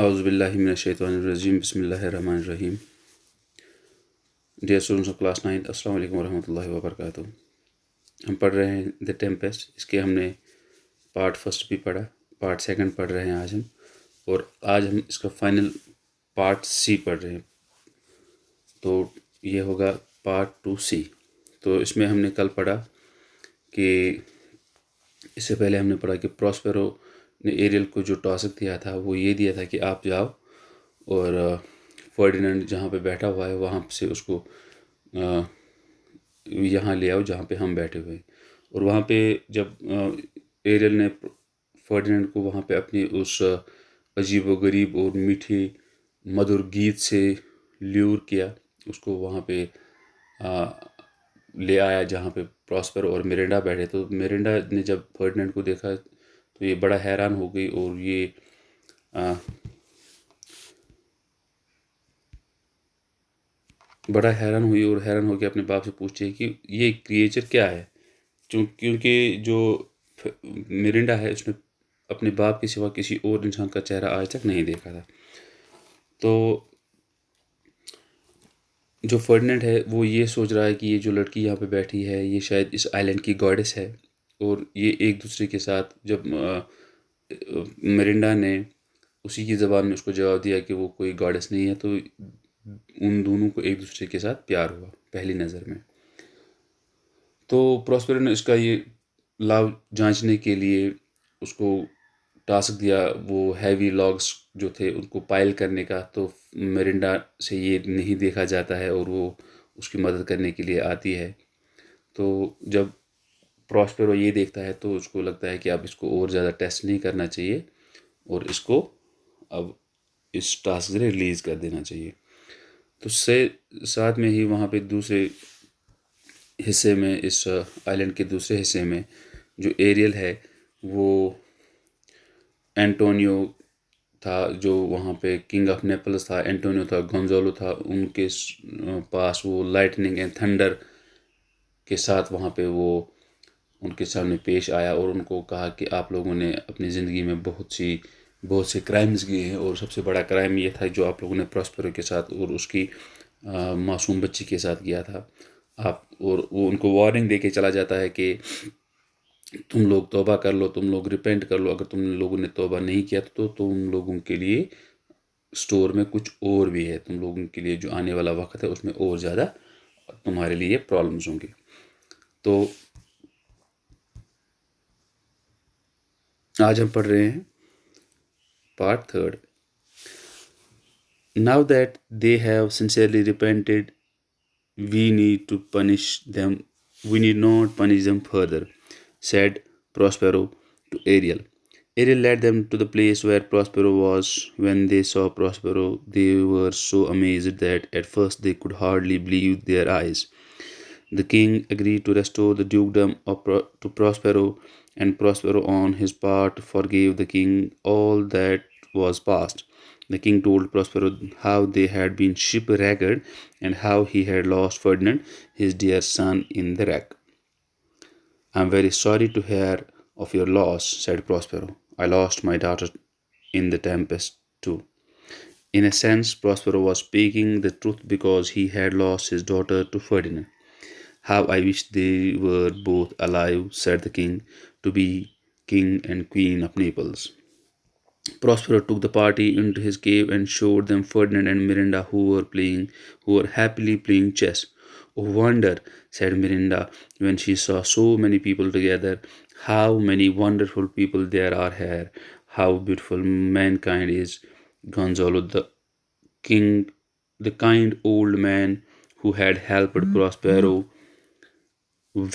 اعوذ باللہ من الشیطان الرجیم بسم اللہ الرحمن الرحیم. ڈیئر اسٹوڈنٹس آف کلاس 9 السلام علیکم ورحمۃ اللہ وبرکاتہ. ہم پڑھ رہے ہیں دا ٹیمپیسٹ. اس کے ہم نے پارٹ فرسٹ بھی پڑھا, پارٹ سیکنڈ پڑھ رہے ہیں آج ہم, اور آج ہم اس کا فائنل پارٹ سی پڑھ رہے ہیں. تو یہ ہوگا پارٹ 2C. تو اس میں ہم نے کل پڑھا کہ اس سے پہلے ہم نے پڑھا کہ پراسپیرو نے ایریل کو جو ٹاسک دیا تھا وہ یہ دیا تھا کہ آپ جاؤ اور فرڈیننڈ جہاں پہ بیٹھا ہوا ہے وہاں سے اس کو یہاں لے آؤ جہاں پہ ہم بیٹھے ہوئے. اور وہاں پہ جب ایریل نے فرڈیننڈ کو وہاں پہ اپنی اس عجیب و غریب اور میٹھی مدھر گیت سے لیور کیا, اس کو وہاں پہ لے آیا جہاں پہ پراسپیرو اور میرنڈا بیٹھے. تو میرنڈا نے جب فرڈیننڈ کو دیکھا تو یہ بڑا حیران ہو گئی, اور یہ بڑا حیران ہوئی اور حیران ہو کے اپنے باپ سے پوچھے کہ یہ کریچر کیا ہے, کیونکہ جو مرنڈا ہے اس نے اپنے باپ کے سوا کسی اور انسان کا چہرہ آج تک نہیں دیکھا تھا. تو جو فرڈیننڈ ہے وہ یہ سوچ رہا ہے کہ یہ جو لڑکی یہاں پہ بیٹھی ہے یہ شاید اس آئلینڈ کی گاڈس ہے, اور یہ ایک دوسرے کے ساتھ جب مرنڈا نے اسی کی زبان میں اس کو جواب دیا کہ وہ کوئی گاڈس نہیں ہے, تو ان دونوں کو ایک دوسرے کے ساتھ پیار ہوا پہلی نظر میں. تو پراسپیرو نے اس کا یہ لاو جانچنے کے لیے اس کو ٹاسک دیا, وہ ہیوی لاگس جو تھے ان کو پائل کرنے کا. تو مرنڈا سے یہ نہیں دیکھا جاتا ہے اور وہ اس کی مدد کرنے کے لیے آتی ہے. تو جب پراسپیرو یہ دیکھتا ہے تو اس کو لگتا ہے کہ اب اس کو اور زیادہ ٹیسٹ نہیں کرنا چاہیے اور اس کو اب اس ٹاسک سے ریلیز کر دینا چاہیے. تو ساتھ میں ہی وہاں پہ دوسرے حصے میں, اس آئلینڈ کے دوسرے حصے میں جو ایریل ہے وہ اینٹونیو تھا, جو وہاں پہ کنگ آف نیپلز تھا, اینٹونیو تھا, گونزالو تھا, ان کے پاس وہ لائٹننگ اینڈ تھنڈر کے ساتھ وہاں پہ وہ ان کے سامنے پیش آیا اور ان کو کہا کہ آپ لوگوں نے اپنی زندگی میں بہت سے کرائمز کیے ہیں, اور سب سے بڑا کرائم یہ تھا جو آپ لوگوں نے پراسپیرو کے ساتھ اور اس کی معصوم بچی کے ساتھ کیا تھا. اور وہ ان کو وارننگ دے کے چلا جاتا ہے کہ تم لوگ توبہ کر لو, تم لوگ ریپینٹ کر لو, اگر تم لوگوں نے توبہ نہیں کیا تو تم لوگوں کے لیے اسٹور میں کچھ اور بھی ہے, تم لوگوں کے لیے جو آنے والا وقت ہے اس میں اور زیادہ تمہارے لیے پرابلمز ہوں گی. تو آج ہم پڑھ رہے ہیں part 3. Now that they have sincerely repented, we need not punish them further, said Prospero to Ariel. Ariel led them to the place where Prospero was. When they saw Prospero, they were so amazed that at first they could hardly believe their eyes. The king agreed to restore the dukedom to Prospero, and Prospero on his part forgave the king all that was past. The king told Prospero how they had been shipwrecked and how he had lost Ferdinand, his dear son, in the wreck. "I am very sorry to hear of your loss," said Prospero. "I lost my daughter in the tempest too." In a sense, Prospero was speaking the truth because he had lost his daughter to Ferdinand. "How I wish they were both alive," said the king, "to be king and queen of Naples." Prospero took the party into his cave and showed them Ferdinand and Miranda who were happily playing chess. "Oh, wonder," said Miranda when she saw so many people together. "How many wonderful people there are here. How beautiful mankind is." Gonzalo, the kind old man who had helped Prospero,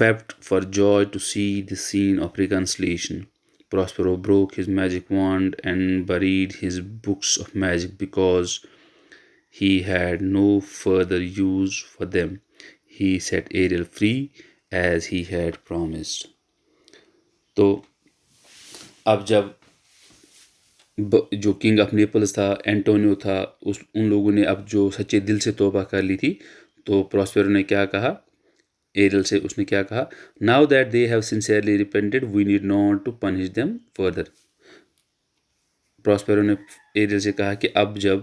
wept for joy to see the scene of reconciliation. Prospero broke his magic wand and buried his books of magic because he had no further use for them. He set Ariel free as he had promised. تو اب جب جو king of nipples تھا, Antonio تھا, ان لوگوں نے اب جو سچے دل سے توبہ کر لی تھی, تو پراسپیرو نے کیا کہا ایریل سے, اس نے کیا کہا, "Now that they have sincerely repented, we need not to punish them further." Prospero نے ایریل سے کہا کہ اب جب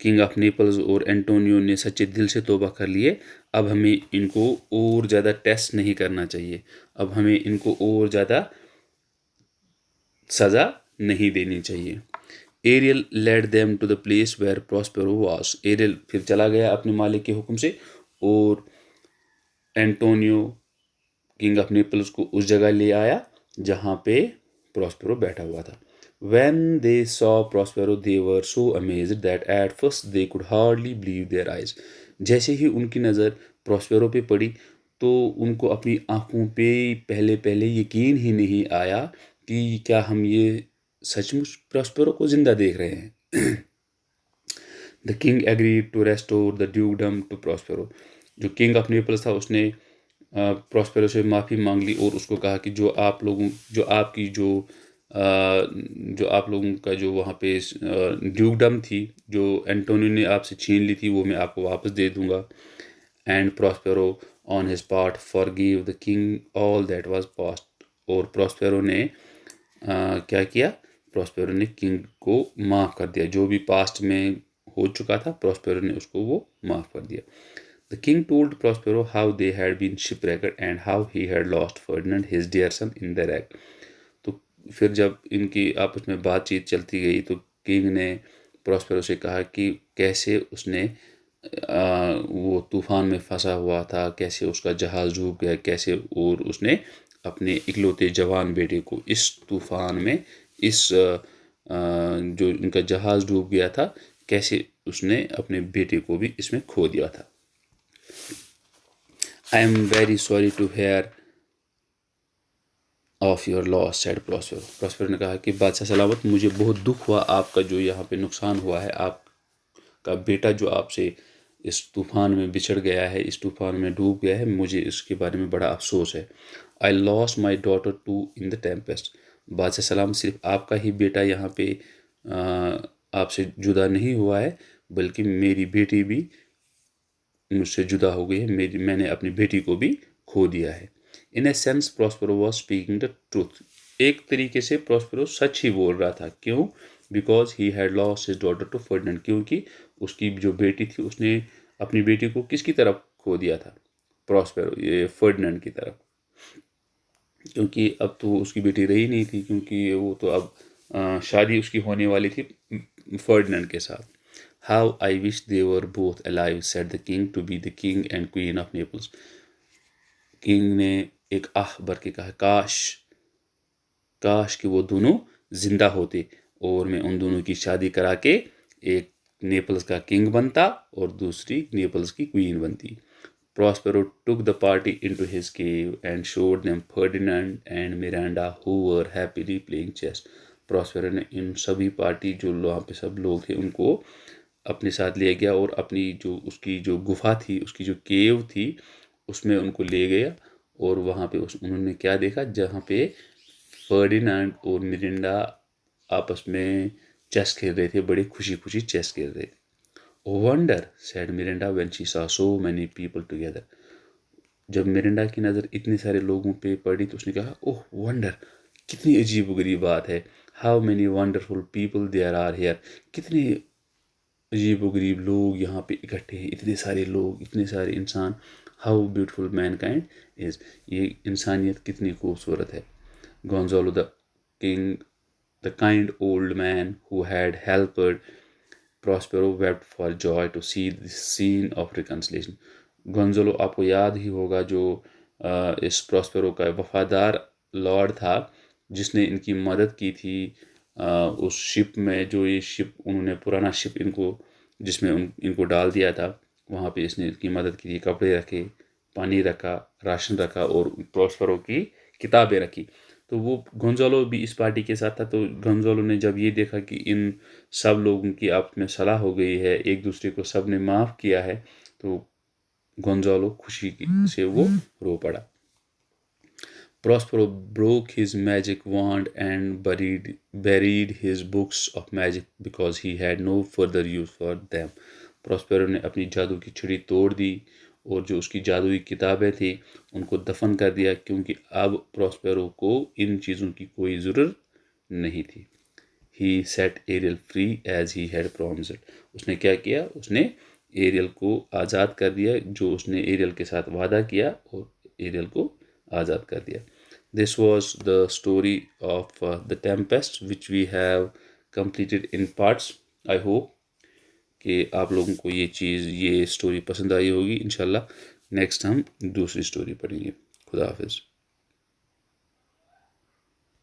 کنگ آف نیپلز اور اینٹونیو نے سچے دل سے توبہ کر لیے، اب ہمیں ان کو اور زیادہ ٹیسٹ نہیں کرنا چاہیے، اب ہمیں ان کو اور زیادہ سزا نہیں دینی چاہیے۔ Ariel led them to the place where Prospero was, Ariel پھر چلا گیا اپنے مالک کے حکم سے اور اینٹونیو کنگ آف نیپلز کو اس جگہ لے آیا جہاں پہ پراسپیرو بیٹھا ہوا تھا۔ When they saw Prospero, they were so amazed that at first they could hardly believe their eyes. جیسے ہی ان کی نظر پراسپیرو پہ پڑی تو ان کو اپنی آنکھوں پہ پہلے یقین ہی نہیں آیا کہ کیا ہم یہ سچ مچ پراسپیرو کو زندہ دیکھ رہے ہیں۔ The king agreed to restore the dukedom to Prospero. جو کنگ آف نیپلس تھا اس نے پراسپیرو سے معافی مانگ لی اور اس کو کہا کہ جو آپ لوگوں کا جو وہاں پہ ڈیوکڈم تھی جو اینٹونیو نے آپ سے چھین لی تھی وہ میں آپ کو واپس دے دوں گا۔ And Prospero on his part for give the king all that was past, اور پراسپیرو نے کیا کیا، پراسپیرو نے کنگ کو معاف کر دیا، جو بھی پاسٹ میں ہو چکا تھا پراسپیرو نے اس کو وہ معاف کر دیا۔ The king told Prospero how they had been shipwrecked and how he had lost Ferdinand, his dear son, in the wreck. تو پھر جب ان کی آپس میں بات چیت چلتی گئی تو کنگ نے پراسپیرو سے کہا کہ کیسے اس نے وہ طوفان میں پھنسا ہوا تھا، کیسے اس کا جہاز ڈوب گیا، کیسے اور اس نے اپنے اکلوتے جوان بیٹے کو اس طوفان میں جو ان کا جہاز ڈوب گیا تھا کیسے اس نے اپنے بیٹے کو بھی اس میں کھو دیا تھا۔ I am very sorry to hear of your loss, said Prospero. Prospero نے کہا کہ بادشاہ سلامت، مجھے بہت دکھ ہوا آپ کا جو یہاں پہ نقصان ہوا ہے، آپ کا بیٹا جو آپ سے اس طوفان میں بچھڑ گیا ہے، اس طوفان میں ڈوب گیا ہے، مجھے اس کے بارے میں بڑا افسوس ہے۔ I lost my daughter too in the tempest. بادشاہ سلامت، صرف آپ کا ہی بیٹا یہاں پہ آپ سے جدا نہیں ہوا ہے بلکہ میری بیٹی بھی مجھ سے جدا ہو گئی ہے، میں نے اپنی بیٹی کو بھی کھو دیا ہے۔ In a sense Prospero was speaking the truth, ایک طریقے سے پراسپیرو سچ ہی بول رہا تھا، کیوں؟ Because he had lost his daughter to Ferdinand, کیونکہ اس کی جو بیٹی تھی اس نے اپنی بیٹی کو کس کی طرف کھو دیا تھا؟ پراسپیرو، یہ فرڈینڈ کی طرف، کیونکہ اب تو اس کی بیٹی رہی نہیں تھی، کیونکہ وہ تو اب شادی اس کی ہونے والی تھی فرڈینڈ کے ساتھ۔ How I wish they were both alive, said the king to be the king and queen of Naples. King نے ایک آہ بھر کے کہا، کاش کہ وہ دونوں زندہ ہوتے اور میں ان دونوں کی شادی کرا کے ایک نیپلز کا کنگ بنتا اور دوسری نیپلز کی کوئین بنتی۔ Prospero took the party into his cave and showed them Ferdinand and Miranda who were happily playing chess. Prospero نے ان سبھی پارٹی جو وہاں پہ سب لوگ تھے ان کو اپنے ساتھ لے گیا اور اپنی جو اس کی جو گفا تھی، اس کی جو کیو تھی اس میں ان کو لے گیا، اور وہاں پہ انہوں نے کیا دیکھا، جہاں پہ فرڈینانڈ اور مرنڈا آپس میں چیس کھیل رہے تھے، بڑی خوشی چیس کھیل رہے تھے۔ Wonder said Miranda when she saw so many people together, جب مرنڈا کی نظر اتنے سارے لوگوں پہ پڑی تو اس نے کہا، اوہ ونڈر، کتنی عجیب و غریب بات ہے، how many wonderful people there are here, کتنے عجیب و غریب لوگ یہاں پہ اکٹھے ہیں، اتنے سارے لوگ، اتنے سارے انسان، ہاؤ بیوٹیفل مین کائنڈ از، یہ انسانیت کتنی خوبصورت ہے۔ Gonzalo the kind old man who had helped Prospero wept for joy to see the scene of reconciliation. Gonzalo آپ کو یاد ہی ہوگا جو اس پراسپیرو کا وفادار لارڈ تھا جس نے ان کی مدد کی تھی اس شپ میں، جو یہ شپ انہوں نے پرانا شپ جس میں ان کو ڈال دیا تھا، وہاں پہ اس نے ان کی مدد کی تھی، کپڑے رکھے، پانی رکھا، راشن رکھا اور پراسپیرو کی کتابیں رکھی۔ تو وہ گونزالو بھی اس پارٹی کے ساتھ تھا، تو گونزالو نے جب یہ دیکھا کہ ان سب لوگوں کی آپس میں صلاح ہو گئی ہے، ایک دوسرے کو سب نے معاف کیا ہے، تو گونزالو خوشی سے وہ رو پڑا۔ Prospero broke his magic wand and buried his books of magic because he had no further use for them. Prospero نے اپنی جادو کی چھڑی توڑ دی اور جو اس کی جادوئی کتابیں تھیں ان کو دفن کر دیا، کیونکہ اب پراسپیرو کو ان چیزوں کی کوئی ضرورت نہیں تھی۔ He set Ariel free as he had promised. اس نے کیا کیا؟ اس نے ایریل کو آزاد کر دیا، جو اس نے ایریل کے ساتھ وعدہ کیا، اور ایریل کو آزاد کر دیا. This was the story of the Tempest which we have completed in parts. I hope کہ آپ لوگوں کو یہ اسٹوری پسند آئی ہوگی. انشاءاللہ نیکسٹ ہم دوسری اسٹوری پڑھیں گے. خدا حافظ.